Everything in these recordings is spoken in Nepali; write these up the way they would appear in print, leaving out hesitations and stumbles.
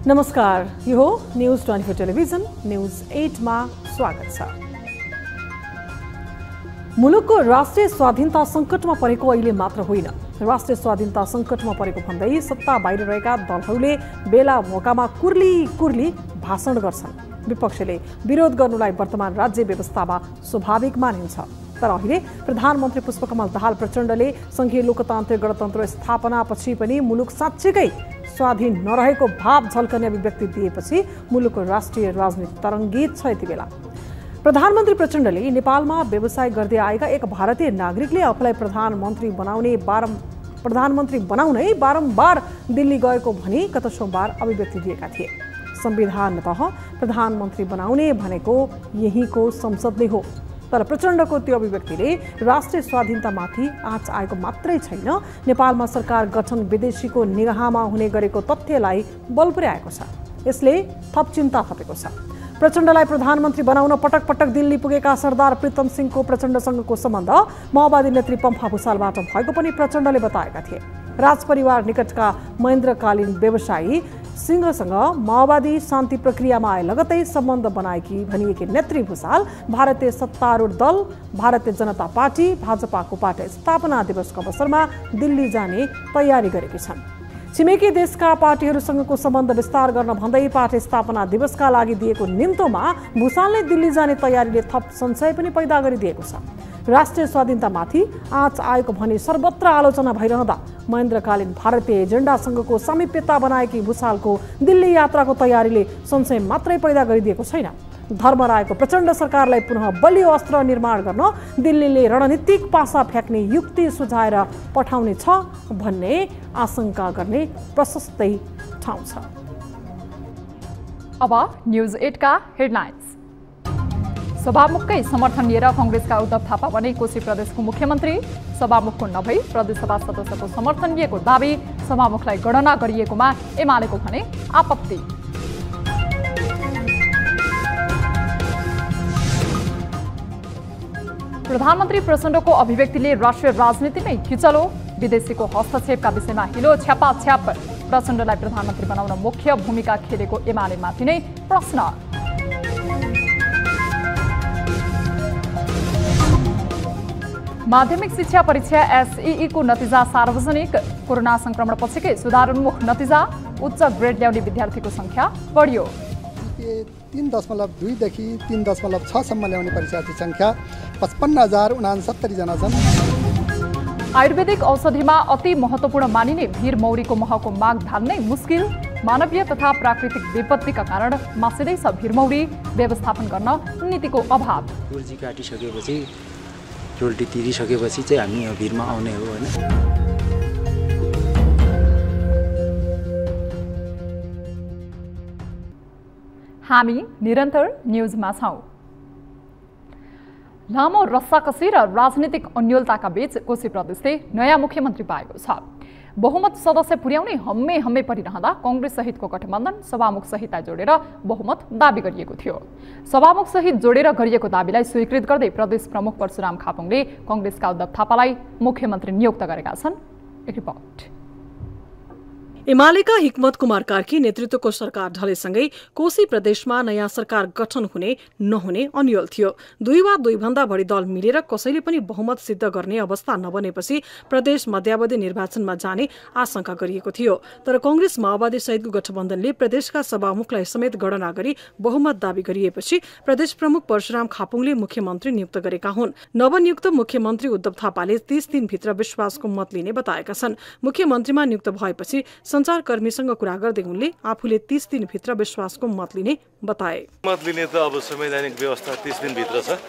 नमस्कार, यो हो न्यूज 24 टेलिभिजन न्यूज 8 मा स्वागत छ। मुलुकको राष्ट्रिय स्वाधीनता संकटमा परेको अहिले मात्र होइन, राष्ट्रिय स्वाधीनता संकटमा परेको भन्दै सत्ता बाहिर रहेका दलहरूले बेला मौकामा कुर्ली भाषण गर्छन्। विपक्षले विरोध गर्नुलाई वर्तमान राज्य व्यवस्थामा स्वाभाविक मानिन्छ। तर अहिले प्रधानमन्त्री पुष्पकमल दाहाल प्रचण्डले संघीय लोकतान्त्रिक गणतन्त्र स्थापनापछि पनि मुलुक साँच्चैकै स्वाधीन नरहेको भाव झल्कने अभिव्यक्ति दिएपछि मुलुकको राष्ट्रिय राजनीति तरङ्गित छ। यति बेला प्रधानमन्त्री प्रचण्डले नेपालमा व्यवसाय गर्दै आएका एक भारतीय नागरिकले आफूलाई प्रधानमन्त्री बनाउनै बारम्बार दिल्ली गएको भनी गत सोमबार अभिव्यक्ति दिएका थिए। संविधानतः प्रधानमन्त्री बनाउने भनेको यहीँको संसद नै हो। तर प्रचण्डको त्यो अभिव्यक्तिले राष्ट्रिय स्वाधीनतामाथि आँच आएको मात्रै छैन, नेपालमा सरकार गठन विदेशीको निगाहमा हुने गरेको तथ्यलाई बल पुर्याएको छ। यसले थप चिन्ता थपेको छ। प्रचण्डलाई प्रधानमन्त्री बनाउन पटक पटक दिल्ली पुगेका सरदार प्रीतम सिंहको प्रचण्डसँगको सम्बन्ध माओवादी नेत्री पम्फा भुसालबाट भएको पनि प्रचण्डले बताएका थिए। राजपरिवार निकटका महेन्द्रकालीन व्यवसायी सिंहसँग माओवादी शान्ति प्रक्रियामा आए लगतै सम्बन्ध बनाएकी भनिएकी नेत्री भुसाल भारतीय सत्तारूढ दल भारतीय जनता पार्टी भाजपाको पार्टी स्थापना दिवसको अवसरमा दिल्ली जाने तयारी गरेकी छन्। छिमेकी देशका पार्टीहरूसँगको सम्बन्ध विस्तार गर्न भन्दै पार्टी स्थापना दिवसका लागि दिएको निम्तोमा भुसालले दिल्ली जाने तयारीले थप संशय पनि पैदा गरिदिएको छ। राष्ट्रिय स्वाधीनतामाथि आँच आएको भनी सर्वत्र आलोचना भइरहँदा महेन्द्रकालीन भारतीय एजेन्डासँगको सामिप्यता बनाएकी भुसालको दिल्ली यात्राको तयारीले संशय मात्रै पैदा गरिदिएको छैन। धर्मरायको प्रचण्ड सरकारलाई पुनः बलियो अस्त्र निर्माण गर्न दिल्लीले रणनीतिक पासा फ्याँक्ने युक्ति सुझाएर पठाउने छ भन्ने आशंका गर्ने प्रशस्तै ठाउँ छ। अब न्यूज 8 का हेडलाइन्स। सभामुखकै समर्थन लिएर कांग्रेसका उद्धव थापा बने कोशी प्रदेशको मुख्यमन्त्री। सभामुखको नभई प्रदेशसभा सदस्यको समर्थन लिएको दावी, सभामुखलाई गणना गरिएकोमा एमालेको भने आपत्ति। प्रधानमन्त्री प्रचण्डको अभिव्यक्तिले राष्ट्रिय राजनीतिमै खिचलो, विदेशीको हस्तक्षेपका विषयमा हिलो छ्यापाछ्याप। प्रचण्डलाई प्रधानमन्त्री बनाउन मुख्य भूमिका खेलेको एमालेमाथि नै प्रश्न। माध्यमिक शिक्षा परीक्षा एसईई को नतिजा सार्वजनिक। कोरोना संक्रमण पछिकै सुधारोन्मुख नतिजा, उच्च ग्रेड ल्याउने विद्यार्थीको संख्या बढ्यो। 3.2 देखि 3.6 सम्म ल्याउने परीक्षार्थी संख्या 55,069 जना छन्। आयुर्वेदिक औषधिमा अति महत्त्वपूर्ण मानिने भीर मौरीको महको माग धान्नै मुस्किल। मानवीय तथा प्राकृतिक विपत्तिका कारण मासिँदैछ भीरमौरी, व्यवस्थापन गर्न नीतिको अभाव। कुर्जी काटिसकेपछि रोल्टी तिरिसकेपछि चाहिँ हामी भिरमा आउने हो हैन। हामी निरन्तर न्यूजमा छौं। लामो रस्साकसी र राजनीतिक अन्योलताका बीच कोशी प्रदेशले नयाँ मुख्यमन्त्री पाएको छ। बहुमत सदस्य पुर्याउनै हम्मे परिरहँदा कांग्रेस सहितको गठबन्धन सभामुख सहितलाई जोडेर बहुमत दाबी गरिएको थियो। सभामुख सहित जोडेर गरिएको दाबीलाई स्वीकृत गर्दै प्रदेश प्रमुख परशुराम खापुङले कांग्रेसका उद्धव थापालाई मुख्यमन्त्री नियुक्त गरेका छन्। एक रिपोर्ट। एमालेका हिक्मत कुमार कार्की नेतृत्वको सरकार ढलेसँगै कोशी प्रदेशमा नयाँ सरकार गठन हुने नहुने अन्यल थियो। दुई वा दुईभन्दा बढी दल मिलेर कसैले पनि बहुमत सिद्ध गर्ने अवस्था नबनेपछि प्रदेश मध्यावधि निर्वाचनमा जाने आशंका गरिएको थियो। तर कांग्रेस माओवादी सहितको गठबन्धनले प्रदेशका सभामुखलाई समेत गणना गरी बहुमत दावी गरिएपछि प्रदेश प्रमुख परशुराम खापुङले मुख्यमन्त्री नियुक्त गरेका हुन्। नवनियुक्त मुख्यमन्त्री उद्धव थापाले 30 दिनभित्र विश्वासको मत लिने बताएका छन्। मुख्यमन्त्रीमा नियुक्त भएपछि संचारकर्मीसँग कुरा गर्दै उनले आफूले 30 दिनभित्र विश्वासको मत लिने बताए। मत लिने त अब संवैधानिक व्यवस्था 30 दिनभित्र छ।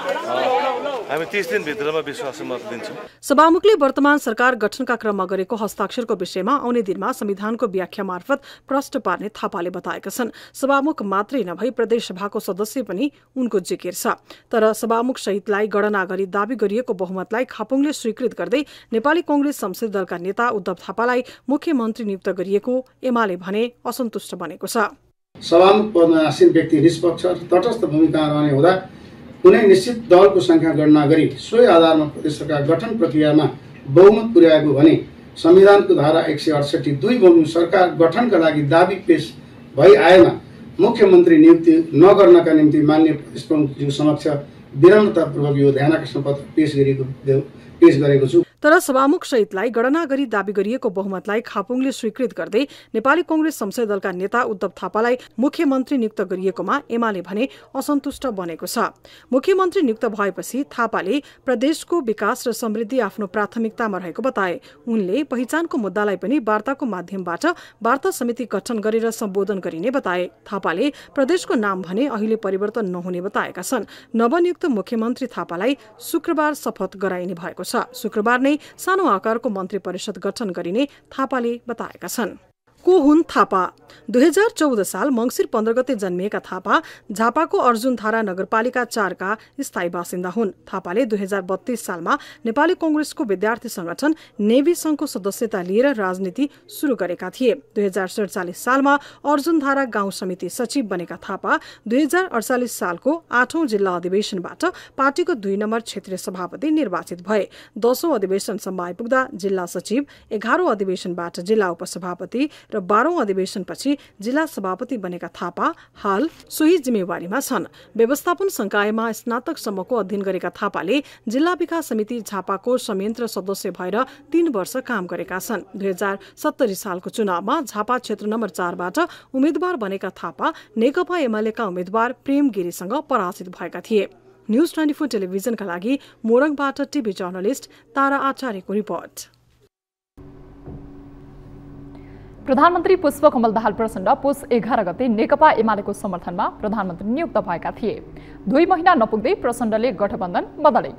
हामी 30 दिनभित्रमा विश्वासको मत लिन्छौँ। सभामुखले वर्तमान सरकार गठनका क्रममा गरेको हस्ताक्षरको विषयमा आउने दिनमा संविधानको व्याख्या मार्फत प्रश्न पार्ने थापाले बताएका छन्। सभामुख मात्रै नभई प्रदेशसभाको सदस्य पनि उनको जिकिर छ। तर सभामुख सहितलाई गणना गरी दावी गरिएको बहुमतलाई खापुङले स्वीकृत गर्दै नेपाली कांग्रेस संसदीय दलका नेता उद्धव थापालाई मुख्यमन्त्री नियुक्त गरिएको एमाले भने असन्तुष्ट बनेको छ। सभामुख पदमा आसीन व्यक्ति निष्पक्ष र तटस्थ भूमिका रहने हुँदा कुनै निश्चित दलको संख्या गणना गरी सोही आधारमा प्रदेश सरकार गठन प्रक्रियामा बहुमत पुर्याएको भने संविधानको धारा 168 2 बमोजिम सरकार गठनका लागि दाबी पेश भई आएमा मुख्यमन्त्री नियुक्ति नगर्नका निम्ति माननीय प्रदेश प्रमुखज्यू समक्ष विनम्रतापूर्वक यो ध्यानाकर्षण पत्र पेश गरेको छु। तर सभामुख सहितलाई गणना गरी दाबी गरिएको बहुमतलाई खापुङले स्वीकृत गर्दै नेपाली कांग्रेस संसदीय दलका नेता उद्धव थापालाई मुख्यमन्त्री नियुक्त गरिएकोमा एमाले भने असन्तुष्ट बनेको छ। मुख्यमन्त्री नियुक्त भएपछि थापाले प्रदेशको विकास र समृद्धि आफ्नो प्राथमिकतामा रहेको बताए। उनले पहिचानको मुद्दालाई पनि वार्ताको माध्यमबाट वार्ता समिति गठन गरेर सम्बोधन गरिने बताए। थापाले प्रदेशको नाम भने अहिले परिवर्तन नहुने बताएका छन्। नवनियुक्त मुख्यमन्त्री थापालाई शुक्रबार शपथ गराइने भएको छ। शुक्रबार नै सानो आकारको मन्त्री परिषद गठन गरिने थापाले बताएका छन्। को हुन् थापा? 2014 साल मंगिर 15 गते जन्मिएका थापा झापाको अर्जुनधारा नगरपालिका 4 का स्थायी बासिन्दा हुन्। थापाले 2032 सालमा नेपाली कांग्रेसको विद्यार्थी संगठन नेभी संघको सदस्यता लिएर राजनीति शुरू गरेका थिए। 2047 सालमा अर्जुनधारा गाउँ समिति सचिव बनेका थापा 2048 सालको 8औं जिल्ला अधिवेशनबाट पार्टीको 2 नम्बर क्षेत्रीय सभापति निर्वाचित भए। 10औं अधिवेशनसम्म आइपुग्दा जिल्ला सचिव, 11औं अधिवेशनबाट जिल्ला उपसभापति र 12औं अधिवेशनपछि जिल्ला सभापति बनेका थापा हाल सोही जिम्मेवारीमा छन्। व्यवस्थापन संकायमा स्नातकसम्मको अध्ययन गरेका थापाले जिल्ला विकास समिति झापाको संयन्त्र सदस्य भएर 3 वर्ष काम गरेका छन्। 2070 सालको चुनावमा झापा क्षेत्र नम्बर 4 बाट उम्मेद्वार बनेका थापा नेकपा एमालेका उम्मेद्वार प्रेम गिरीसँग पराजित भएका थिए। न्यूज 24 टेलिभिजनका लागि मोरङबाट टिभी जर्नलिस्ट तारा आचार्यको रिपोर्ट। प्रधानमन्त्री पुष्पकमल दाहाल प्रचण्ड पुस 11 गते नेकपा एमालेको समर्थनमा प्रधानमन्त्री नियुक्त भएका थिए। 2 महिना नपुग्दै प्रचण्डले गठबन्धन बदले।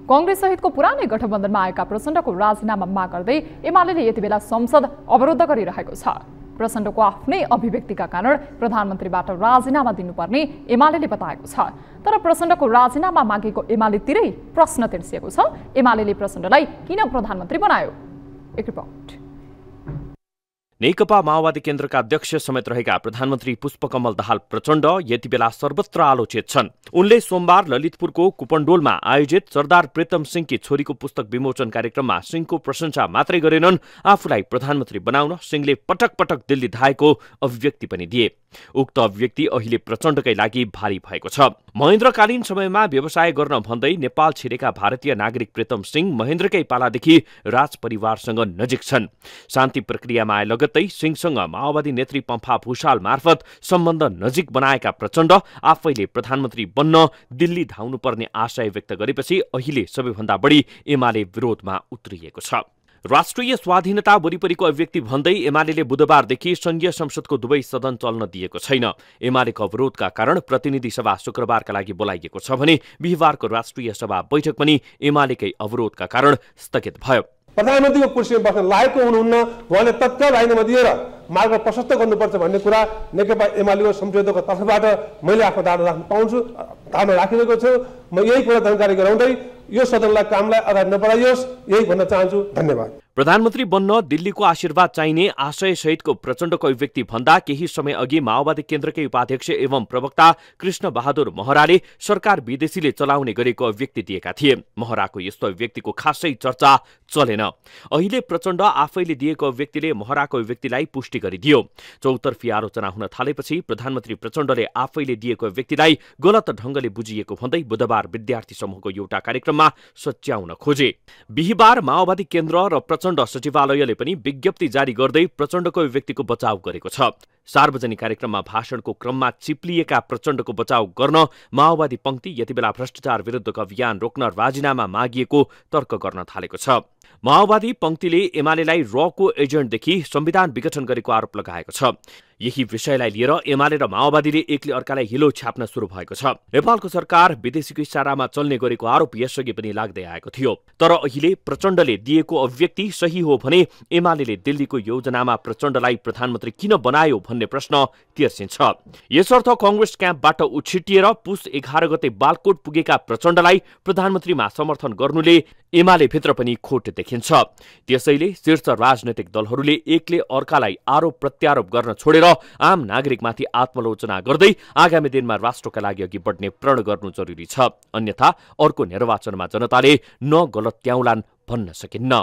कांग्रेस सहितको पुरानै गठबन्धनमा आएका प्रचण्डको राजीनामा माग गर्दै एमालेले यतिबेला संसद अवरुद्ध गरिरहेको छ। प्रचण्डको आफ्नै अभिव्यक्तिका कारण प्रधानमन्त्रीबाट राजीनामा दिनुपर्ने एमालेले बताएको छ। तर प्रचण्डको राजीनामा मागेको एमालेतिरै प्रश्न तेर्सिएको छ। एमालेले प्रचण्डलाई किन प्रधानमन्त्री बनायो? एक रिपोर्ट। नेकपा माओवादी केन्द्रका अध्यक्ष समेत रहेका प्रधानमन्त्री पुष्पकमल दाहाल प्रचण्ड यतिबेला सर्वत्र आलोचित छन्। उनले सोमबार ललितपुरको कुपण्डोलमा आयोजित सरदार प्रीतम सिंहकी छोरीको पुस्तक विमोचन कार्यक्रममा सिंहको प्रशंसा मात्रै गरेनन्, आफूलाई प्रधानमन्त्री बनाउन सिंहले पटक पटक दिल्ली धाएको अभिव्यक्ति पनि दिए। उक्त अभिव्यक्ति अहिले प्रचण्डकै लागि भारी भएको छ। महेन्द्रकालीन समयमा व्यवसाय गर्न भन्दै नेपाल छिरेका भारतीय नागरिक प्रीतम सिंह महेन्द्रकै पालादेखि राजपरिवारसँग नजिक छन्। शान्ति प्रक्रियामा आए लगत्तै सिंहसँग माओवादी नेत्री पम्फा भूषाल मार्फत सम्बन्ध नजिक बनाएका प्रचण्ड आफैले प्रधानमन्त्री बन्न दिल्ली धाउनुपर्ने आशय व्यक्त गरेपछि अहिले सबैभन्दा बढी एमाले विरोधमा उत्रिएको छ। राष्ट्रिय स्वाधीनता वरिपरिको अभिव्यक्ति भन्दै एमालेले बुधबारदेखि संघीय संसदको दुवै सदन चल्न दिएको छैन। एमालेको अवरोधका कारण प्रतिनिधि सभा शुक्रबारका लागि बोलाइएको छ भने बिहिबारको राष्ट्रिय सभा बैठक पनि एमालेकै अवरोधका कारण स्थगित भयो। प्रधानमन्त्रीको कुर्सीमा बस्न लायकको हुनुहुन्न, उहाँले तत्काल राजीनामा दिएर मार्ग प्रशस्त गर्नुपर्छ भन्ने कुरा नेकपा एमालेको संसदको तर्फबाट मैले आफ्नो धारणा राख्न पाउँछु, धारणा राखिरहेको छु। म यही कुरा जानकारी गराउँदै यो सदनलाई कामलाई अगाडि नबढाइयोस् यही भन्न चाहन्छु। धन्यवाद। प्रधानमन्त्री बन्न दिल्लीको आशीर्वाद चाहिने आशय सहितको प्रचण्डको अभिव्यक्ति भन्दा केही समय अघि माओवादी केन्द्रकै उपाध्यक्ष एवं प्रवक्ता कृष्ण बहादुर महराले सरकार विदेशीले चलाउने गरेको अभिव्यक्ति दिएका थिए। महराको यस्तो अभिव्यक्तिको खासै चर्चा चलेन। अहिले प्रचण्ड आफैले दिएको अभिव्यक्तिले महराको अभिव्यक्तिलाई पुष्टि गरिदियो। चौतर्फी आलोचना हुन थालेपछि प्रधानमन्त्री प्रचण्डले आफैले दिएको अभिव्यक्तिलाई गलत ढंगले बुझिएको भन्दै बुधबार विद्यार्थी समूहको एउटा कार्यक्रममा सच्याउन खोजे। बिहिबार माओवादी केन्द्र र प्रचण्ड सचिवालयले पनि विज्ञप्ति जारी गर्दै प्रचण्डको अभिव्यक्तिको बचाव गरेको छ। सार्वजनिक कार्यक्रममा भाषणको क्रममा चिप्लिएका प्रचण्डको बचाव गर्न माओवादी पंक्ति यतिबेला भ्रष्टाचार विरुद्धको अभियान रोक्न राजीनामा मागिएको तर्क गर्न थालेको छ। माओवादी पंक्तिले एमालेलाई रको एजेन्टदेखि संविधान विघटन गरेको आरोप लगाएको छ। यही विषयलाई लिएर एमाले र माओवादीले एकले अर्कालाई हिलो छाप्न शुरू भएको छ। नेपालको सरकार विदेशीको इशारामा चल्ने गरेको आरोप यसअघि पनि लाग्दै आएको थियो। तर अहिले प्रचण्डले दिएको अभिव्यक्ति सही हो भने एमालेले दिल्लीको योजनामा प्रचण्डलाई प्रधानमन्त्री किन बनायो भन्ने प्रश्न तेर्सिन्छ। यसर्थ कांग्रेस क्याम्पबाट उछिटिएर पुस 11 गते बालकोट पुगेका प्रचण्डलाई प्रधानमन्त्रीमा समर्थन गर्नुले एमाले भित्र पनि खोट देखिन्छ। त्यसैले शीर्ष राजनैतिक दलहरूले एकले अर्कालाई आरोप प्रत्यारोप गर्न छोडेर आम नागरिकमाथि आत्मलोचना गर्दै आगामी दिनमा राष्ट्रका लागि अघि बढ्ने प्रण गर्नु जरुरी छ। अन्यथा अर्को निर्वाचनमा जनताले न गलत त्याउलान् भन्न सकिन्न।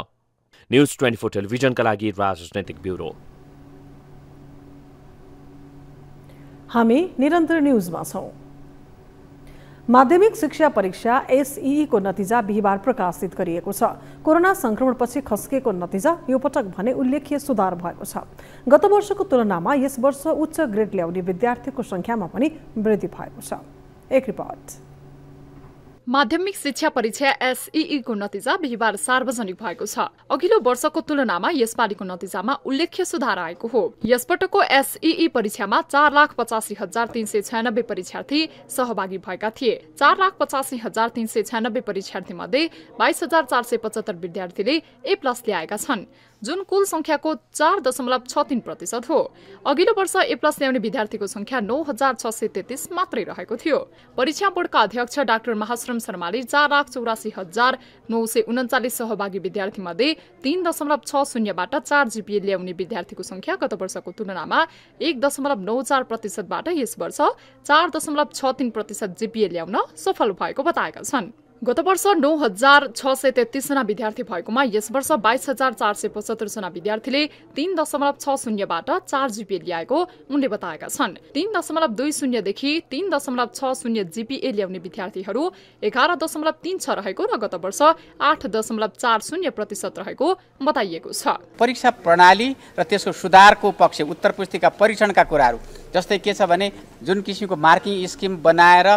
न्युज 24 टेलिभिजनका लागि राजनैतिक ब्युरो। हामी निरन्तर न्युजमा छौं। माध्यमिक शिक्षा परीक्षा एसईई को नतिजा बिहिबार प्रकाशित गरिएको छ। कोरोना संक्रमणपछि खस्केको नतिजा यो पटक भने उल्लेख्य सुधार भएको छ। गत वर्षको तुलनामा यस वर्ष उच्च ग्रेड ल्याउने विद्यार्थीको संख्यामा पनि वृद्धि भएको छ। एक रिपोर्ट। माध्यमिक शिक्षा परीक्षा एसईई को नतिजा बिहिबार सार्वजनिक भएको छ। अघिल्लो वर्षको तुलनामा यसपालिको नतिजामा उल्लेख्य सुधार आएको हो। यसपटकको एसईई परीक्षामा 4,85,396 परीक्षार्थी सहभागी भएका थिए। 4,85,396 परीक्षार्थी मध्ये 22,475 विद्यार्थीले A+ ल्याएका छन्, जुन कुल संख्याको 4.63% हो। अघिल्लो वर्ष A+ ल्याउने विद्यार्थीको संख्या 9,633 मात्रै रहेको थियो। परीक्षा बोर्डका अध्यक्ष डाक्टर महाश्रम शर्माले 4,84,939 सहभागी विद्यार्थी मध्ये 3.60बाट 4 GPA ल्याउने विद्यार्थीको संख्या गत वर्षको तुलनामा 1.94% बाट यस वर्ष 4.63% GPA ल्याउन सफल भएको बताएका छन्। गत वर्ष 9,633 जना विद्यार्थी भएकोमा यस वर्ष 22,475 जना विद्यार्थीले 3.60बाट 4 GPA ल्याएको उनले बताएका छन्। 3.20 देखि 3.60 GPA ल्याउने विद्यार्थीहरू 11.36 रहेको र गत वर्ष 8.40% रहेको बताइएको छ। परीक्षा प्रणाली र त्यसको सुधारको पक्ष उत्तर पुस्तिका परीक्षणका कुराहरू जस्तै के छ भने जुन किसिमको मार्किङ स्किम बनाएर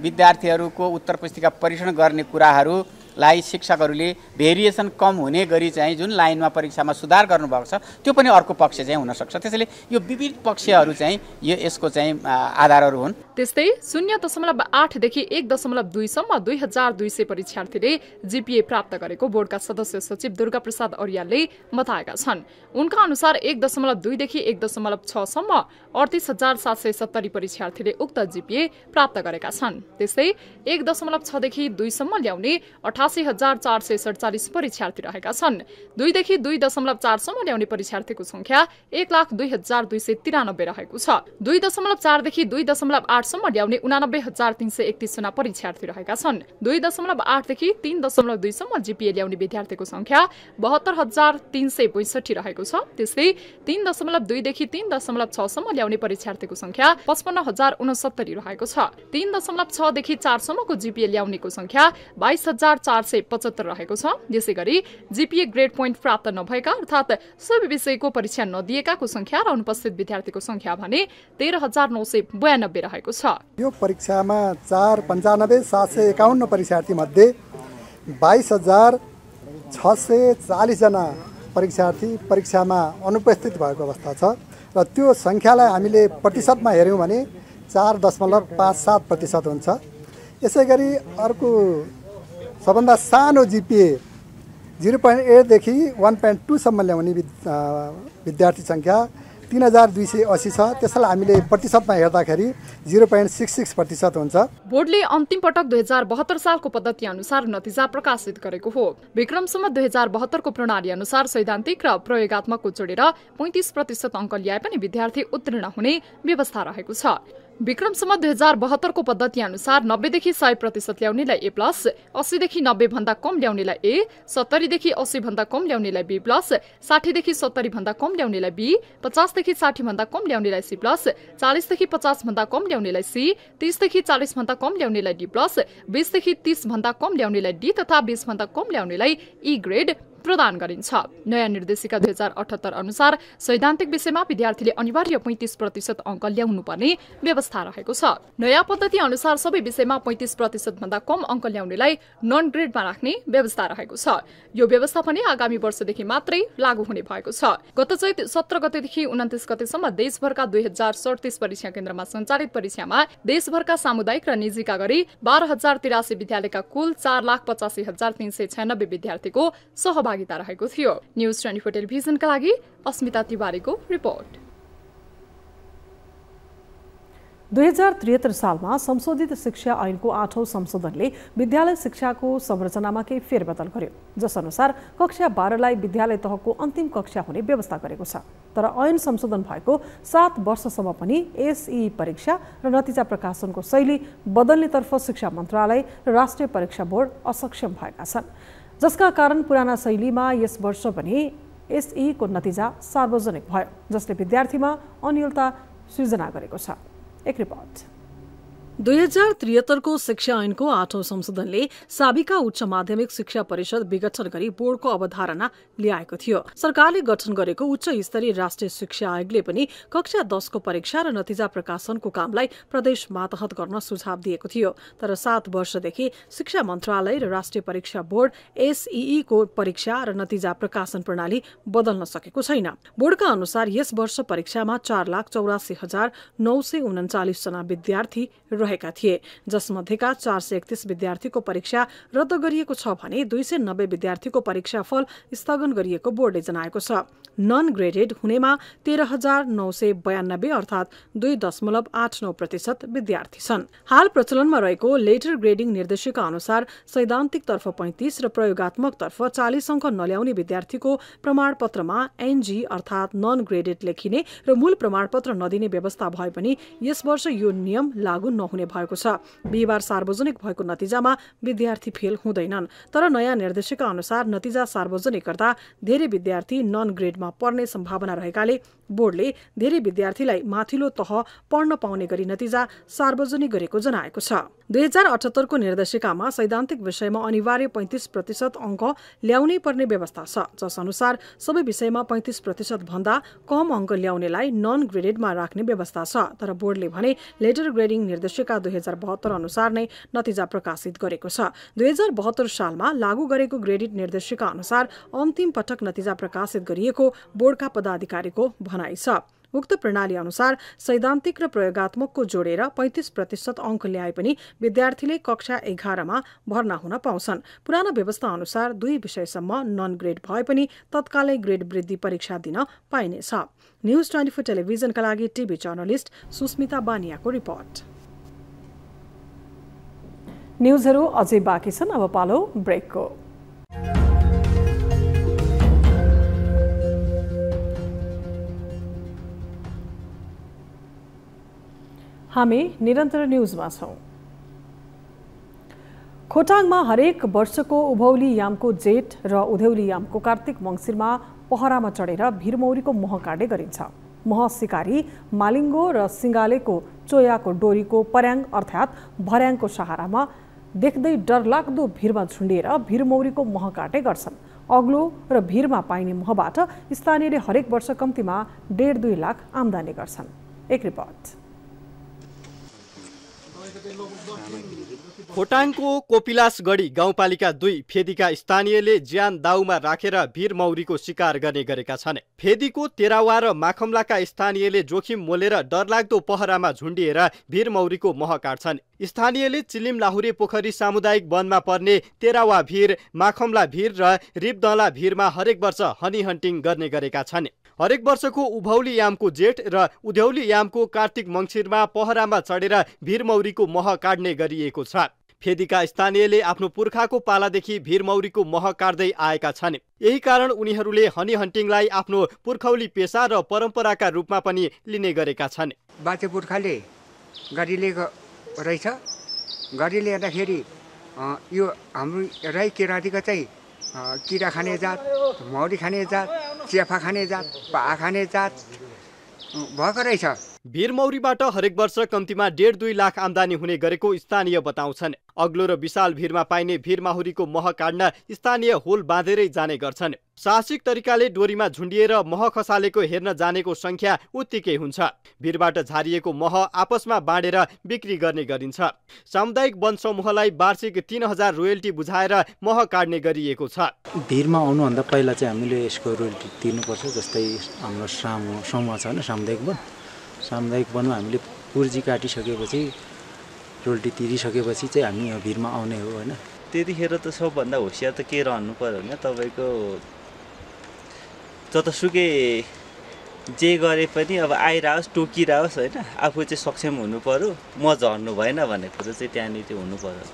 विद्यार्थीहरूको उत्तर पुस्तिका परीक्षण गर्ने कुराहरूलाई शिक्षकहरूले भेरिएसन कम हुने गरी चाहिँ जुन लाइनमा परीक्षामा सुधार गर्नुभएको छ त्यो पनि अर्को पक्ष चाहिँ हुन सक्छ। त्यसैले यो विविध पक्षहरू चाहिँ यसको चाहिँ आधारहरू हुन्। त्यस्तै 0.8 देखि 1.2 सम्म 2200 परीक्षार्थीले GPA प्राप्त गरेको बोर्डका सदस्य सचिव दुर्गा प्रसाद अर्यालले बताएका छन्। उनका अनुसार 1.2 देखि 1.6 सम्म 38,770 परीक्षार्थीले उक्त GPA प्राप्त गरेका छन्। त्यस्तै 1.6 देखि 2 सम्म ल्याउने 88,447 परीक्षार्थी रहेका छन्। 2 देखि 2.4 सम्म ल्याउने परीक्षार्थीको संख्या 1,02,293 रहेको छ। 2.4 देखि 2.8 सम्म ल्याउने 89,331 जना परीक्षार्थी रहेका छन्। 2.8 देखि 3.2 सम्म GPA ल्याउने विद्यार्थीको संख्या 72,362 रहेको छ। त्यसै 3.2 देखि 3.6 सम्म ल्याउने परीक्षार्थीको संख्या 55,069 रहेको छ। 3.6 देखि 4 सम्मको GPA ल्याउनेको संख्या 22,475 रहेको छ। यसैगरी GPA ग्रेड पोइन्ट प्राप्त नभएका अर्थात् सबै विषयको परीक्षा नदिएकाको संख्या र अनुपस्थित विद्यार्थीको संख्या भने 13,992 रहेको छ। यो परीक्षामा 4,95,751 परीक्षार्थी मध्ये 22,640 जना परीक्षार्थी परीक्षामा अनुपस्थित भएको अवस्था छ र त्यो संख्यालाई हामीले प्रतिशतमा हेर्यौं भने 4.57% हुन्छ। यसैगरी अर्को सबभन्दा सानो GPA 0.8 देखि 1.2 सम्म ल्याउने विद्यार्थी संख्या 3,280 छ। त्यसलाई हामीले प्रतिशतमा हेर्दाखेरि 0.66% हुन्छ। बोर्डले अन्तिम पटक 2072 सालको पद्धति अनुसार नतिजा प्रकाशित गरेको हो। विक्रमसम्म 2072 को प्रणाली अनुसार सैद्धान्तिक र प्रयोगात्मकको जोडेर 35% अङ्क ल्याए पनि विद्यार्थी उत्तीर्ण हुने व्यवस्था रहेको छ। विक्रमसम्म 2072 को पद्धति अनुसार 90 देखि 100% ल्याउनेलाई A+, 80 देखि 90 भन्दा कम ल्याउनेलाई A, 70 देखि 80 भन्दा कम ल्याउनेलाई B+, 60 देखि 70 भन्दा कम ल्याउनेलाई B, 50 देखि 60 भन्दा कम ल्याउनेलाई C+, 40 देखि 50 भन्दा कम ल्याउनेलाई C, 30 देखि 40 भन्दा कम ल्याउनेलाई D+, 20 देखि 30 भन्दा कम ल्याउनेलाई D तथा 20 भन्दा कम ल्याउनेलाई E ग्रेड प्रदान गरिन्छ। नयाँ निर्देशिका 2078 अनुसार सैद्धान्तिक विषयमा विद्यार्थीले अनिवार्य 35% अङ्क ल्याउनुपर्ने व्यवस्था रहेको छ। नयाँ पद्धति अनुसार सबै विषयमा 35% भन्दा कम अङ्क ल्याउनेलाई नन ग्रेडमा राख्ने व्यवस्था रहेको छ। यो व्यवस्था पनि आगामी वर्षदेखि मात्रै लागू हुने भएको छ। गत चैत 17 गतेदेखि 29 गतेसम्म देशभरका 2037 परीक्षा केन्द्रमा सञ्चालित परीक्षामा देशभरका सामुदायिक र निजीका गरी 12,083 विद्यालयका कुल 4,85,396 विद्यार्थीको सहभागिता रहेको थियो। न्युज 24 टेलिभिजनका लागि अस्मिता तिवारीको रिपोर्ट। 2073 सालमा संशोधित शिक्षा ऐनको 8औं संशोधनले विद्यालय शिक्षाको संरचनामा केही फेरबदल गर्यो, जसअनुसार कक्षा 12लाई विद्यालय तहको अन्तिम कक्षा हुने व्यवस्था गरेको छ। तर ऐन संशोधन भएको 7 वर्षसम्म पनि एसई परीक्षा र नतिजा प्रकाशनको शैली बदल्नेतर्फ शिक्षा मन्त्रालय र राष्ट्रिय परीक्षा बोर्ड असक्षम भएका छन्। जसका कारण पुराना शैलीमा यस वर्ष पनि एसई को नतिजा सार्वजनिक भयो, जसले विद्यार्थीमा अनियलता सृजना गरेको छ। एक रिपोर्ट। 2073 को शिक्षा ऐनको 8औं संशोधनले साबिका उच्च माध्यमिक शिक्षा परिषद विघटन गरी बोर्डको अवधारणा ल्याएको थियो। सरकारले गठन गरेको उच्च स्तरीय राष्ट्रिय शिक्षा आयोगले पनि कक्षा 10 को परीक्षा र नतिजा प्रकाशनको कामलाई प्रदेश मातहत गर्न सुझाव दिएको थियो। तर 7 वर्षदेखि शिक्षा मन्त्रालय र राष्ट्रिय परीक्षा बोर्ड एसईई को परीक्षा र नतिजा प्रकाशन प्रणाली बदल्न सकेको छैन। बोर्डका अनुसार यस वर्ष परीक्षामा 4,84,939 जना विद्यार्थी रहेका थिए, जसमध्येका 431 विद्यार्थीको परीक्षा रद्द गरिएको छ भने 290 विद्यार्थीको परीक्षाफल स्थगन गरिएको बोर्डले जनाएको छ। नन ग्रेडेड हुनेमा 13,992 अर्थात 2.89% विद्यार्थी छन्। हाल प्रचलनमा रहेको लेटर ग्रेडिङ निर्देशिका अनुसार सैद्धान्तिक तर्फ 35 र प्रयोगात्मक तर्फ 40 अङ्क नल्याउने विद्यार्थीको प्रमाणपत्रमा एनजी अर्थात नन ग्रेडेड लेखिने र मूल प्रमाणपत्र नदिने व्यवस्था भए पनि यस वर्ष यो नियम लागू नहुने भएको छ। बिहिबार सार्वजनिक भएको नतिजामा विद्यार्थी फेल हुँदैनन्, तर नयाँ निर्देशिका अनुसार नतिजा सार्वजनिक गर्दा धेरै विद्यार्थी नन ग्रेडमा पर्ने सम्भावना रहेकाले बोर्डले धेरै विद्यार्थीलाई माथिल्लो तह पढ्न पाउने गरी नतिजा सार्वजनिक गरेको जनाएको छ। 2078 को निर्देशिकामा सैद्धान्तिक विषयमा अनिवार्य 35% अङ्क ल्याउनै पर्ने व्यवस्था छ, जस अनुसार सबै विषयमा 35% भन्दा कम अङ्क ल्याउनेलाई नन ग्रेडेडमा राख्ने व्यवस्था छ। तर बोर्डले भने लेटर ग्रेडिङ निर्देशिका 2072 अनुसार नै नतिजा प्रकाशित गरेको छ। 2072 सालमा लागू गरेको ग्रेडिड निर्देशिका अनुसार अन्तिम पटक नतिजा प्रकाशित गरिएको बोर्डका पदाधिकारीको भनाइ छ। उक्त प्रणाली अनुसार सैद्धान्तिक र प्रयोगात्मकको जोडेर 35% अङ्क ल्याए पनि विद्यार्थीले कक्षा 11 मा भर्ना हुन पाउँछन्। पुरानो व्यवस्था अनुसार 2 विषयसम्म नन ग्रेड भए पनि तत्कालै ग्रेड वृद्धि परीक्षा दिन पाइनेछ। न्यूज 24 टेलिभिजनका लागि टिभी जर्नलिस्ट सुस्मिता बानियाको रिपोर्ट। न्यूजहरू अझै बाँकी छन्, अब पालो ब्रेकको। हामी निरन्तर न्यूजमा छौं। खोटाङमा हरेक वर्षको उभौली यामको जेठ र उधौली यामको कार्तिक मङ्सिरमा पहरामा चढेर भिरमौरीको मह काट्ने गरिन्छ। मह सिकारी मालिङ्गो र सिंगालेको चोयाको डोरीको पर्याङ अर्थात् भर्याङको सहारामा देख्दै डरलाग्दो भिरमा झुन्डिएर भिरमौरीको मह काट्ने गर्छन्। अग्लो र भिरमा पाइने महबाट स्थानीयले हरेक वर्ष कम्तीमा 1.5-2 लाख आम्दानी गर्छन्। एक रिपोर्ट। खोटाङको कोपिलासगढी गाउँपालिका 2 फेदीका स्थानीयले ज्यान दाउमा राखेर भिरमौरीको शिकार गर्ने गरेका छन्। फेदीको तेरावा र माखम्लाका स्थानीयले जोखिम मोलेर डरलाग्दो पहरामा झुन्डिएर भिरमौरीको मह काट्छन्। स्थानीयले चिलिम लाहुरे पोखरी सामुदायिक वनमा पर्ने तेरावा भिर, माखम्ला भिर र रिपदला भिरमा हरेक वर्ष हनी हन्टिङ गर्ने गरेका छन्। हरेक वर्षको उभौली यामको जेठ र उधौली यामको कार्तिक मङ्सिरमा पहरामा चढेर भिरमौरीको मह काट्ने गरिएको छ। फेदीका स्थानीयले आफ्नो पुर्खाको पालादेखि भिरमौरीको मह काट्दै आएका छन्। यही कारण उनीहरूले हनी हन्टिङलाई आफ्नो पुर्खौली पेसा र परम्पराका रूपमा पनि लिने गरेका छन्। बाजे पुर्खाले गरिलेको रहेछ। गरिले हेर्दाखेरि यो हाम्रो राई किराँतीको चाहिँ किरा खाने जात, मौरी खाने जात, चेफा खाने जात, पा खाने जात भएको रहेछ। भिरमौरीबाट हरेक वर्ष कम्तीमा 1.5-2 लाख आम्दानी हुने गरेको स्थानीय बताउँछन्। अग्लो र विशाल भिरमा पाइने भिरमाहुरीको मह काट्न स्थानीय होल बाँधेरै जाने गर्छन्। साहसिक तरिकाले डोरीमा झुन्डिएर मह खसालेको हेर्न जानेको संख्या उत्तिकै हुन्छ। भिरबाट झारिएको मह आपसमा बाँडेर बिक्री गर्ने गरिन्छ। सामुदायिक वन समूहलाई वार्षिक 3000 रोयल्टी बुझाएर मह काट्ने गरिएको छ। भिरमा आउनुभन्दा पहिला चाहिँ हामीले यसको रोयल्टी तिर्नुपर्छ। जस्तै हाम्रो समूह छ होइन, सामुदायिक वनमा हामीले पुर्जी काटिसकेपछि रोयल्टी तिरिसकेपछि चाहिँ हामी यहाँ भिरमा आउने हो होइन। त्यतिखेर त सबभन्दा होसियार त के रहनु पर्यो भने तपाईँको जतासुकै जे गरे पनि अब आइरहोस् टोकिरहोस् होइन, आफू चाहिँ सक्षम हुनु पर्यो, म झर्नु भएन भन्ने कुरो चाहिँ त्यहाँनिर हुनु पर्यो।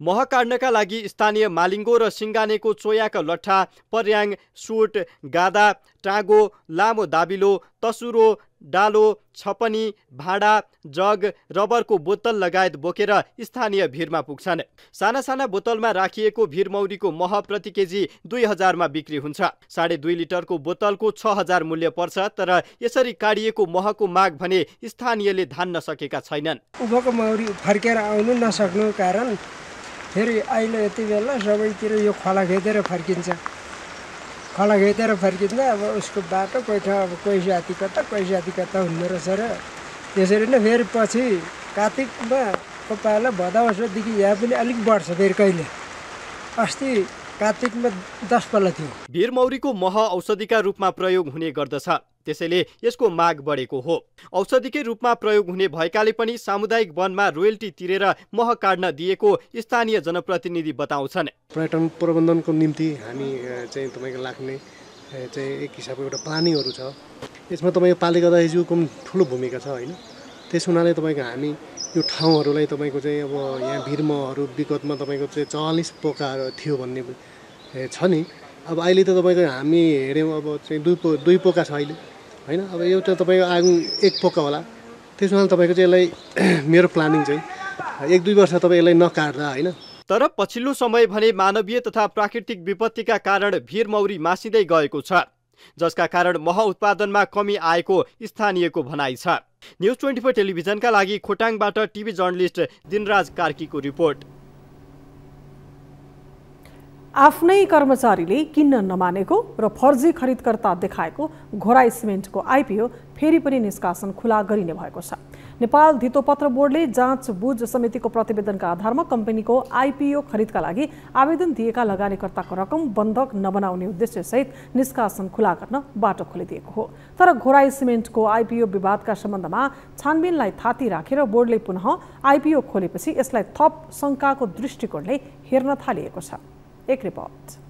मह काट्नका लागि स्थानीय मालिङ्गो र सिंगानेको चोयाका लट्ठा, पर्याङ, सुट, गादा, टाँगो, लामो दाबिलो, तसुरो, डालो, छपनी, भाँडा, जग, रबरको बोतल लगायत बोकेर स्थानीय भिरमा पुग्छन्। साना साना बोतलमा राखिएको भिरमौरीको मह प्रति केजी 2000 मा बिक्री हुन्छ। 2.5 लिटरको बोतलको 6000 मूल्य पर्छ। तर यसरी काडिएको महको माग भने स्थानीयले धान्न सकेका छैनन्। उभोको मौरी फर्केर आउनु नसक्नु कारण फेरि अहिले यति बेला सबैतिर यो खोला खेदेर फर्किन्छ। खोला खेदेर फर्किन्छ। अब उसको बाटो कोही ठाउँ अब कोही जाति कता कोही जाति कता हुँदो रहेछ र त्यसरी नै फेरि पछि कार्तिकमा पाला भदौ असोजदेखि यहाँ पनि अलिक बढ्छ। फेरि कहिले अस्ति कार्तिकमा 10 पल्ला थियो। भिरमौरीको मह औषधिका रूपमा प्रयोग हुने गर्दछ, त्यसैले यसको माग बढेको हो। औषधिकै रूपमा प्रयोग हुने भएकाले पनि सामुदायिक वनमा रोयल्टी तिरेर मह काट्न दिएको स्थानीय जनप्रतिनिधि बताउँछन्। पर्यटन प्रबन्धनको निम्ति हामी चाहिँ तपाईँको लाग्ने चाहिँ एक हिसाबको एउटा प्लानिङहरू छ। यसमा तपाईँको पालिका दाजुको पनि ठुलो भूमिका छ होइन। त्यस हुनाले तपाईँको हामी यो ठाउँहरूलाई तपाईँको चाहिँ अब यहाँ भिरमहरू विगतमा तपाईँको चाहिँ 40 पोका थियो भन्ने छ नि। अब अहिले त तपाईँको हामी हेऱ्यौँ अब चाहिँ दुई पोका छ अहिले होइन। अब एउटा तपाईँको आगो 1 पोका होला। त्यसो हुनाले तपाईँको चाहिँ यसलाई मेरो प्लानिङ चाहिँ 1-2 वर्ष तपाईँ यसलाई नकाट्दा होइन। तर पछिल्लो समय भने मानवीय तथा प्राकृतिक विपत्तिका कारण भिरमौरी मासिँदै गएको छ, जसका कारण मह उत्पादनमा कमी आएको स्थानीयको भनाइ छ। न्युज 24 टेलिभिजनका लागि खोटाङबाट टिभी जर्नलिस्ट दिनराज कार्कीको रिपोर्ट। आफ्नै कर्मचारीले किन्न नमानेको र फर्जी खरिदकर्ता देखाएको घोराई सिमेन्टको आइपिओ फेरि पनि निष्कासन खुला गरिने भएको छ। नेपाल धितोपत्र बोर्डले जाँचबुझ समितिको प्रतिवेदनका आधारमा कम्पनीको आइपिओ खरिदका लागि आवेदन दिएका लगानीकर्ताको रकम बन्धक नबनाउने उद्देश्यसहित निष्कासन खुला गर्न बाटो खोलिदिएको हो। तर घोराई सिमेन्टको आइपिओ विवादका सम्बन्धमा छानबिनलाई थाती राखेर बोर्डले पुनः आइपिओ खोलेपछि यसलाई थप शङ्काको दृष्टिकोणले हेर्न थालिएको छ। एक रिपोर्ट।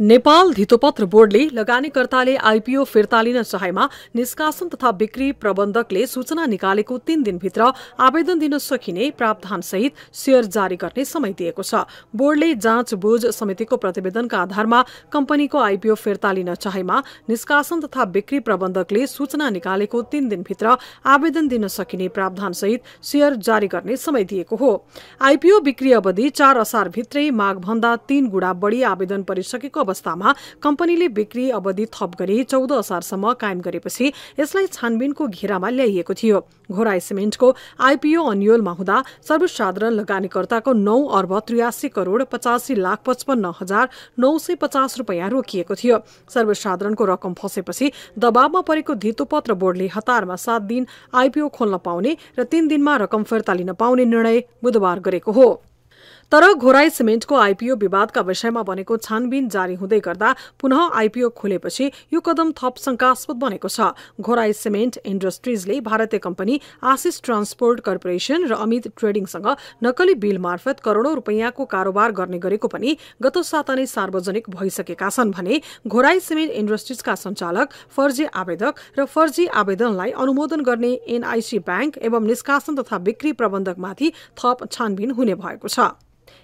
नेपाल धितोपत्र बोर्डले लगानीकर्ताले आइपिओ फिर्ता लिन चाहेमा निष्कासन तथा बिक्री प्रबन्धकले सूचना निकालेको 3 दिनभित्र आवेदन दिन सकिने प्रावधानसहित शेयर जारी गर्ने समय दिएको छ। बोर्डले जाँचबुझ समितिको प्रतिवेदनका आधारमा कम्पनीको आइपिओ फिर्ता लिन चाहेमा निष्कासन तथा बिक्री प्रबन्धकले सूचना निकालेको 3 दिनभित्र आवेदन दिन सकिने प्रावधानसहित शेयर जारी गर्ने समय दिएको हो। आइपिओ बिक्री अवधि 4 असारभित्रै मागभन्दा 3 गुणा बढी आवेदन परिसकेको अवस्थामा कम्पनीले बिक्री अवधि थप गरी 14 असारसम्म कायम गरेपछि यसलाई छानबिनको घेरामा ल्याइएको थियो। घोराई सिमेन्टको आइपिओ अन्यलमा हुँदा सर्वसाधारण लगानीकर्ताको 9 अर्ब 83 करोड 85,55,950 रुपियाँ रोकिएको थियो। सर्वसाधारणको रकम फसेपछि दबावमा परेको धितोपत्र बोर्डले हतारमा 7 दिन आइपिओ खोल्न पाउने र 3 दिनमा रकम फिर्ता लिन पाउने निर्णय बुधबार गरेको हो। तर घोराई सिमेन्टको आइपिओ विवादका विषयमा बनेको छानबिन जारी हुँदै गर्दा पुनः आइपिओ खोलेपछि यो कदम थप शंकास्पद बनेको छ। घोराई सिमेन्ट इन्डस्ट्रिजले भारतीय कम्पनी आशिष ट्रान्सपोर्ट कर्पोरेसन र अमित ट्रेडिङसँग नक्कली बिल मार्फत करोडौं रुपियाँको कारोबार गर्ने गरेको पनि गत साता नै सार्वजनिक भइसकेका छन् भने घोराई सिमेन्ट इन्डस्ट्रिजका सञ्चालक, फर्जी आवेदक र फर्जी आवेदनलाई अनुमोदन गर्ने एनआईसी ब्याङ्क एवं निष्कासन तथा बिक्री प्रबन्धकमाथि थप छानबिन हुने भएको छ।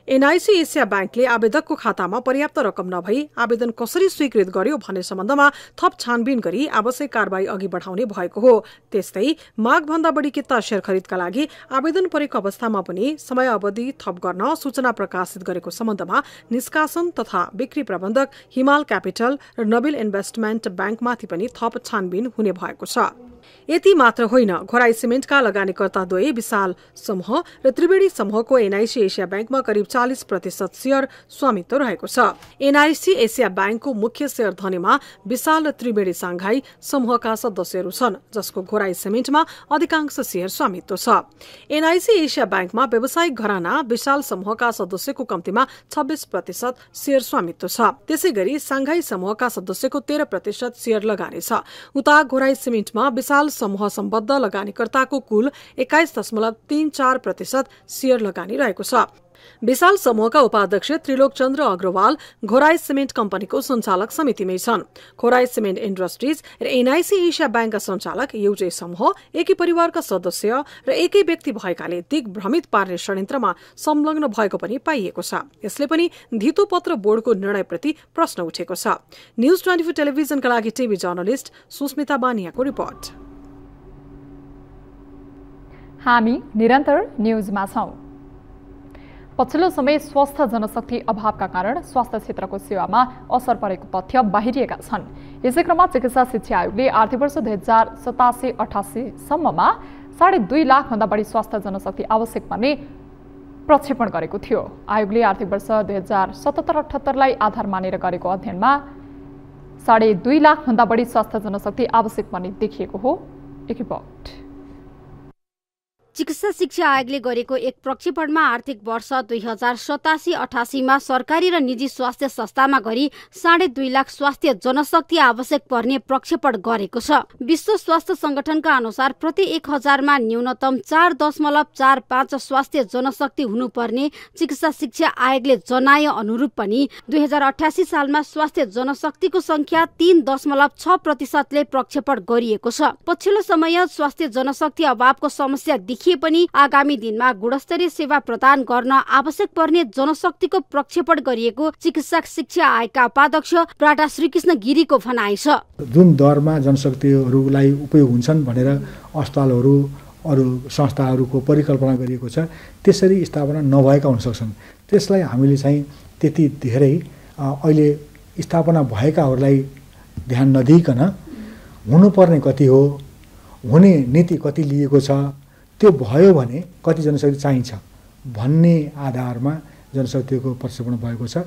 एनआईसी एसिया ब्याङ्कले आवेदकको खातामा पर्याप्त रकम नभई आवेदन कसरी स्वीकृत गर्यो भन्ने सम्बन्धमा थप छानबिन गरी आवश्यक कारबाही अघि बढाउने भएको हो। त्यस्तै मागभन्दा बढी किता शेयर खरिदका लागि आवेदन परेको अवस्थामा पनि समय अवधि थप गर्न सूचना प्रकाशित गरेको सम्बन्धमा निष्कासन तथा बिक्री प्रबन्धक हिमाल क्यापिटल र नबिल इन्भेस्टमेन्ट ब्याङ्कमाथि पनि थप छानबिन हुने भएको छ। यति मात्र होइन, घोराई सिमेन्टका लगानीकर्ताद्वय विशाल समूह र त्रिवेणी समूहको एनआईसी एसिया ब्याङ्कमा करिब 40% शेयर स्वामित्व रहेको छ। एनआईसी एसिया ब्याङ्कको मुख्य शेयर धनीमा विशाल र त्रिवेणी सांघाई समूहका सदस्यहरू छन्, जसको घोराई सिमेन्टमा अधिकांश शेयर स्वामित्व छ। एनआईसी एसिया ब्याङ्कमा व्यावसायिक घराना विशाल समूहका सदस्यको कम्तीमा 26% शेयर स्वामित्व छ। त्यसै गरी सांघाई समूहका सदस्यको 13% शेयर लगानी छ। उता घोराई सिमेन्टमा विशाल समूह सम्बद्ध लगानीकर्ताको कुल 21.34% शेयर लगानी रहेको छ। विशाल समूहका उपाध्यक्ष त्रिलोकचन्द्र अग्रवाल घोराई सिमेन्ट कम्पनीको सञ्चालक समितिमै छन्। घोराई सिमेन्ट इन्डस्ट्रिज र एनआईसी एसिया ब्याङ्कका सञ्चालक एउटै समूह, एकै परिवारका सदस्य र एकै व्यक्ति भएकाले दिग्भ्रमित पार्ने षड्यन्त्रमा संलग्न भएको पनि पाइएको छ। यसले पनि धितोपत्र बोर्डको निर्णयप्रति प्रश्न उठेको छ। न्यूज 24 टेलिभिजनका लागि टिभी जर्नलिस्ट सुस्मिता बानियाको रिपोर्ट। हामी निरन्तर न्यूजमा छौं। पछिल्लो समय स्वस्थ जनशक्ति अभावका कारण स्वास्थ्य क्षेत्रको सेवामा असर परेको तथ्य बाहिरिएका छन्। यसै क्रममा चिकित्सा शिक्षा आयोगले आर्थिक वर्ष 2087-88 सम्ममा 2.5 लाख भन्दा बढी स्वास्थ्य जनशक्ति आवश्यक पर्ने प्रक्षेपण गरेको थियो। आयोगले आर्थिक वर्ष 2077-78 लाई आधार मानेर गरेको अध्ययनमा 2.5 लाख भन्दा बढी स्वास्थ्य जनशक्ति आवश्यक पर्ने देखिएको हो। एक रिपोर्ट। चिकित्सा शिक्षा आयोगले गरेको एक प्रक्षेपणमा आर्थिक वर्ष 2087-88 मा सरकारी र निजी स्वास्थ्य संस्थामा गरी 2.5 लाख स्वास्थ्य जनशक्ति आवश्यक पर्ने प्रक्षेपण गरेको छ। विश्व स्वास्थ्य संगठनका अनुसार प्रति 1000 मा न्यूनतम 4.45 स्वास्थ्य जनशक्ति हुनुपर्ने चिकित्सा शिक्षा आयोगले जनाए अनुरूप पनि 2088 सालमा स्वास्थ्य जनशक्तिको संख्या 3.6% ले प्रक्षेपण गरिएको छ। पछिल्लो समय स्वास्थ्य जनशक्ति अभावको समस्या देखिए पनि आगामी दिनमा गुणस्तरीय सेवा प्रदान गर्न आवश्यक पर्ने जनशक्तिको प्रक्षेपण गरिएको चिकित्सा शिक्षा आयोगका उपाध्यक्ष प्राटा श्रीकृष्ण गिरीको भनाइ छ। जुन दरमा जनशक्तिहरूलाई उपयोग हुन्छन् भनेर अस्पतालहरू अरू संस्थाहरूको परिकल्पना गरिएको छ, त्यसरी स्थापना नभएका हुन सक्छन्। त्यसलाई हामीले चाहिँ त्यति धेरै अहिले स्थापना भएकाहरूलाई ध्यान नदिइकन हुनुपर्ने कति हो, हुने नीति कति लिएको छ, त्यो भयो भने कति जनशक्ति चाहिन्छ भन्ने आधारमा जनशक्तिको प्रक्षेपण भएको छ।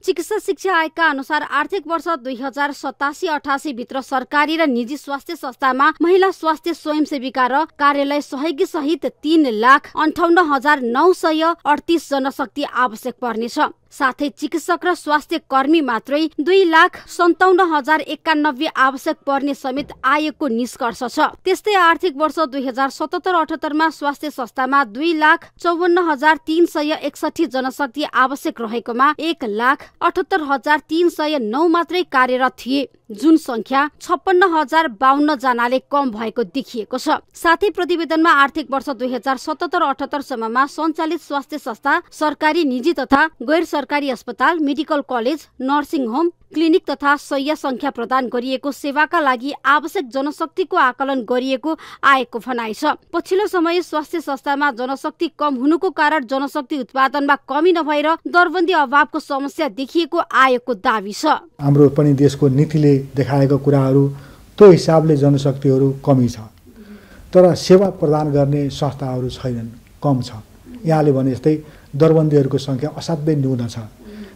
चिकित्सा शिक्षा आयोगका अनुसार आर्थिक वर्ष 2087-88 भित्र सरकारी र निजी स्वास्थ्य संस्थामा महिला स्वास्थ्य स्वयंसेविका र कार्यालय सहयोगी सहित 3,58,938 जनशक्ति आवश्यक पर्नेछ। साथै चिकित्सक र स्वास्थ्य कर्मी मात्रै 2,57,091 आवश्यक पर्ने समेत आयोगको निष्कर्ष छ। त्यस्तै आर्थिक वर्ष 2077-78 मा स्वास्थ्य संस्थामा 2,54,361 जनशक्ति आवश्यक रहेकोमा 1,78,309 मात्रै कार्यरत थिए, जुन संख्या 56,052 जनाले कम भएको देखिएको छ। साथै प्रतिवेदनमा आर्थिक वर्ष 2077-78 सम्ममा सञ्चालित स्वास्थ्य संस्था, सरकारी, निजी तथा गैर सरकारी अस्पताल, medical college, nursing home, clinic तथा शय्या संख्या प्रदान गरिएको सेवाका लागि आवश्यक जनशक्तिको आकलन गरिएको आयोगको भनाइ छ। पछिल्लो समय स्वास्थ्य संस्थामा जनशक्ति कम हुनुको कारण जनशक्ति उत्पादनमा कमी नभएर दरबन्दी अभावको समस्या देखिएको आयोगको दावी छ। हाम्रो पनि देशको नीतिले देखाएको कुराहरू त्यो हिसाबले जनशक्तिहरू कमी छ, तर सेवा प्रदान गर्ने संस्थाहरू छैनन्, कम छ। यहाँले भने जस्तै दरबन्दीहरूको संख्या असाध्यै न्यून छ।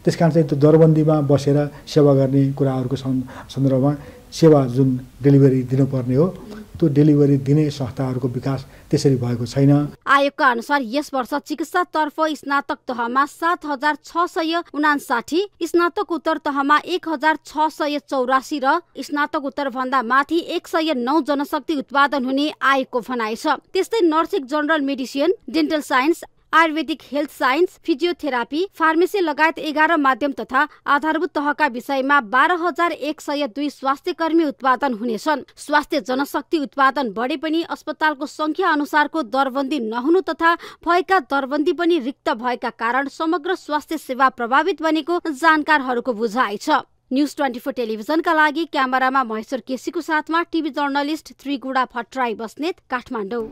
त्यसकारण चाहिँ त्यो दरबन्दीमा बसेर सेवा गर्ने कुराहरूको सन्दर्भमा सेवा जुन डेलिभरी दिनुपर्ने हो त्यो डेलिभरी दिने संस्थाहरूको विकास त्यसरी भएको छैन। आयोगका अनुसार यस वर्ष चिकित्सातर्फ स्नातक तहमा 7,659, स्नातकोत्तर तहमा 1,684 र स्नातकोत्तर भन्दा माथि 109 जनशक्ति उत्पादन हुने आयोगको भनाइ छ। त्यस्तै nursing, general medicine, dental science, ayurvedic health science, physiotherapy, pharmacy लगायत 11 माध्यम तथा आधारभूत तहका विषयमा 12,102 स्वास्थ्य कर्मी उत्पादन हुनेछन्। स्वास्थ्य जनशक्ति उत्पादन बढे पनि अस्पतालको संख्या अनुसारको दरबन्दी नहुनु तथा भएका दरबन्दी पनि रिक्त भएका कारण समग्र स्वास्थ्य सेवा प्रभावित बनेको जानकारहरूको बुझाइ छ। न्यूज 24 टेलिभिजनका लागि क्यामेरामा महेश्वर केसीको साथमा टिभी जर्नलिस्ट त्रिगुडा भट्टराई बस्नेत, काठमाडौँ।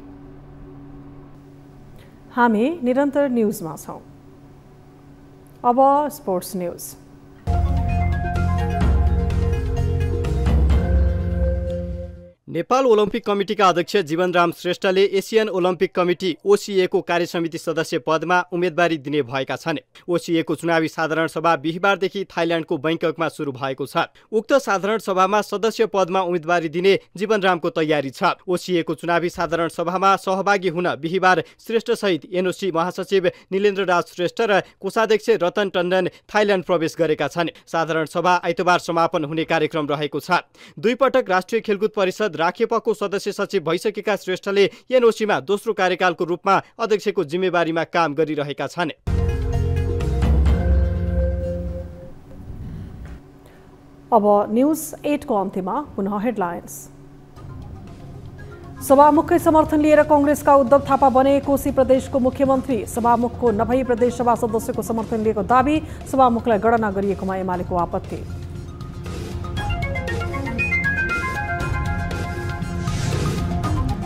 हामी निरन्तर न्यूजमा छौं। अब स्पोर्ट्स न्यूज। नेपाल ओलम्पिक कमिटीका अध्यक्ष जीवनराम श्रेष्ठले एसियन ओलम्पिक कमिटी ओसिएको कार्यसमिति सदस्य पदमा उम्मेदवारी दिने भएका छन्। ओसिएको चुनावी साधारण सभा बिहिबारदेखि थाइल्याण्डको बैंककमा सुरु भएको छ। उक्त साधारण सभामा सदस्य पदमा उम्मेदवारी दिने जीवनरामको तयारी छ। ओसिएको चुनावी साधारण सभामा सहभागी हुन बिहिबार श्रेष्ठ सहित एनओसी महासचिव निलेन्द्र राज श्रेष्ठ र कोषाध्यक्ष रतन टण्डन थाइल्याण्ड प्रवेश गरेका छन्। साधारण सभा आइतबार समापन हुने कार्यक्रम रहेको छ। 2 पटक राष्ट्रिय खेलकुद परिषद राखेपको सदस्य सचिव भइसकेका श्रेष्ठले एनओसीमा दोस्रो कार्यकालको रूपमा अध्यक्षको जिम्मेवारीमा काम गरिरहेका छन्। अब न्यूज 8 को अन्त्यमा पुनः हेडलाइन्स। सभामुखकै समर्थन लिएर कांग्रेसका उद्धव थापा बने कोशी प्रदेशको मुख्यमन्त्री। सभामुखको नभई प्रदेश सभा सदस्यको समर्थन लिएको दाबी। सभामुखलाई गणना गरिएकोमा एमालेको आपत्ति।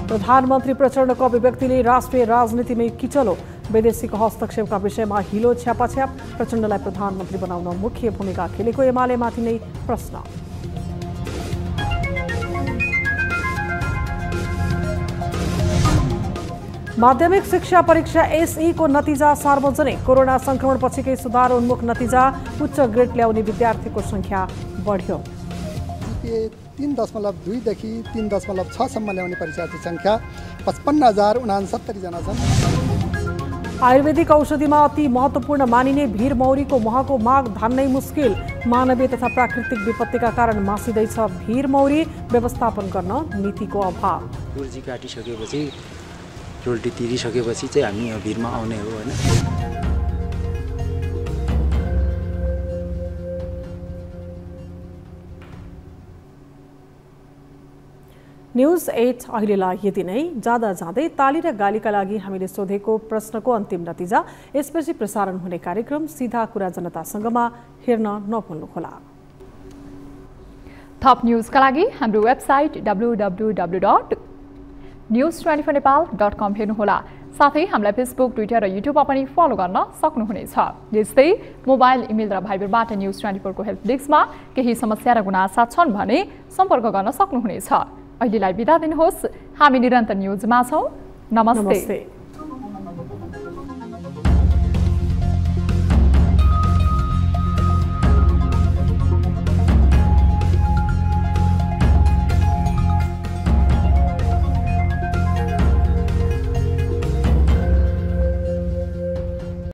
प्रधानमन्त्री प्रचण्डको अभिव्यक्तिले राष्ट्रिय राजनीतिमै किचलो। वैदेशिक हस्तक्षेपका विषयमा हिलो छ्यापाछ्याप। प्रचण्डलाई प्रधानमन्त्री बनाउन मुख्य भूमिका खेलेको एमालेमाथि नै प्रश्न। माध्यमिक शिक्षा परीक्षा एसई को नतिजा सार्वजनिक। कोरोना संक्रमण पछिकै सुधार उन्मुख नतिजा। उच्च ग्रेड ल्याउने विद्यार्थीको संख्या बढ्यो। 3.2 देखि 3.6 सम्म ल्याउने परीक्षार्थी संख्या 55,069 जना छन्। आयुर्वेदिक औषधिमा अति महत्त्वपूर्ण मानिने भीर मौरीको महको माग धान्नै मुस्किल। मानवीय तथा प्राकृतिक विपत्तिका कारण मासिँदैछ भीर मौरी। व्यवस्थापन गर्न नीतिको अभाव। कुर्जी काटिसकेपछि रोल्टी तिरिसकेपछि चाहिँ हामी यहाँ भिरमा आउने हो हैन। न्यूज 8 अहिलेलाई यति नै। जाँदा जाँदै ताली र गालीका लागि हामीले सोधेको प्रश्नको अन्तिम नतिजा। यसपछि प्रसारण हुने कार्यक्रम सीधा कुरा जनतासँगमा हेर्न नभुल्नुहोला। थप न्यूजका लागि हाम्रो वेबसाइट www.news24nepal.com हेर्नुहोला। साथै हामीलाई फेसबुक, ट्विटर र युट्युबमा पनि फलो गर्न सक्नुहुनेछ। यस्तै मोबाइल, इमेल र भाइबरबाट न्यूज 24 को हेल्प डेस्कमा केही समस्या र गुनासा छन् भने सम्पर्क गर्न सक्नुहुनेछ। अहिलेलाई बिदा दिनुहोस्। हामी निरन्तर न्यूजमा छौं। नमस्ते।